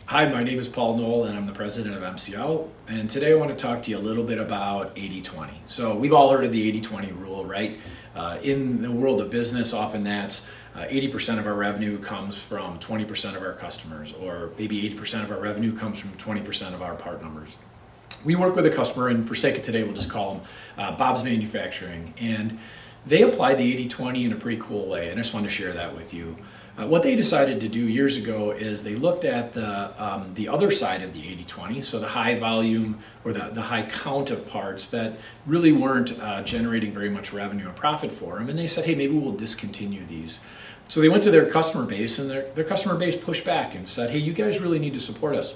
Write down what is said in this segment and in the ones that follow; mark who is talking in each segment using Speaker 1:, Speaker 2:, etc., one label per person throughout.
Speaker 1: Hi, my name is Paul Knoll and I'm the president of MCL. And today I want to talk to you a little bit about 80/20. So we've all heard of the 80/20 rule, right? In the world of business, often that's 80% of our revenue comes from 20% of our customers, or maybe 80% of our revenue comes from 20% of our part numbers. We work with a customer, and for sake of today, we'll just call them Bob's Manufacturing. And they applied the 80/20 in a pretty cool way, and I just wanted to share that with you. What they decided to do years ago is they looked at the other side of the 80/20, so the high volume or the high count of parts that really weren't generating very much revenue or profit for them, and they said, hey, maybe we'll discontinue these. So they went to their customer base, and their customer base pushed back and said, hey, you guys really need to support us.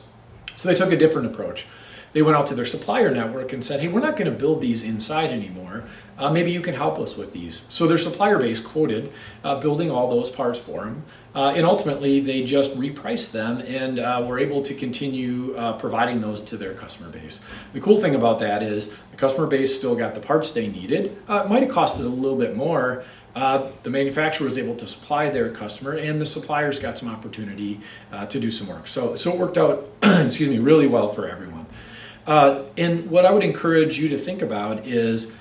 Speaker 1: So they took a different approach. They went out to their supplier network and said, hey, we're not going to build these inside anymore. Maybe you can help us with these. So their supplier base quoted building all those parts for them. And ultimately, they just repriced them and were able to continue providing those to their customer base. The cool thing about that is the customer base still got the parts they needed. It might have costed a little bit more. The manufacturer was able to supply their customer, and the suppliers got some opportunity to do some work. So it worked out, excuse me, really well for everyone. And what I would encourage you to think about is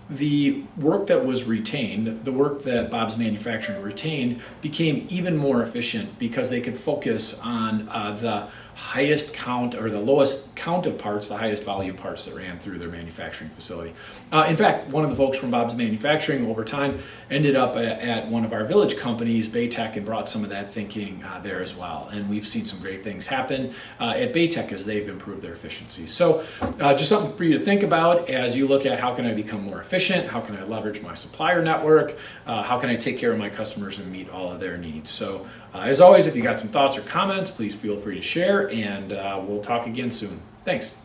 Speaker 1: the work that was retained, the work that Bob's Manufacturing retained, became even more efficient because they could focus on the highest count or the lowest count of parts, the highest value parts that ran through their manufacturing facility. In fact, one of the folks from Bob's Manufacturing over time ended up at one of our village companies, Baytech, and brought some of that thinking there as well. And we've seen some great things happen at Baytech as they've improved their efficiency. So just something for you to think about as you look at how can I become more efficient, how can I leverage my supplier network, how can I take care of my customers and meet all of their needs. So as always, if you got some thoughts or comments, please feel free to share, and we'll talk again soon. Thanks.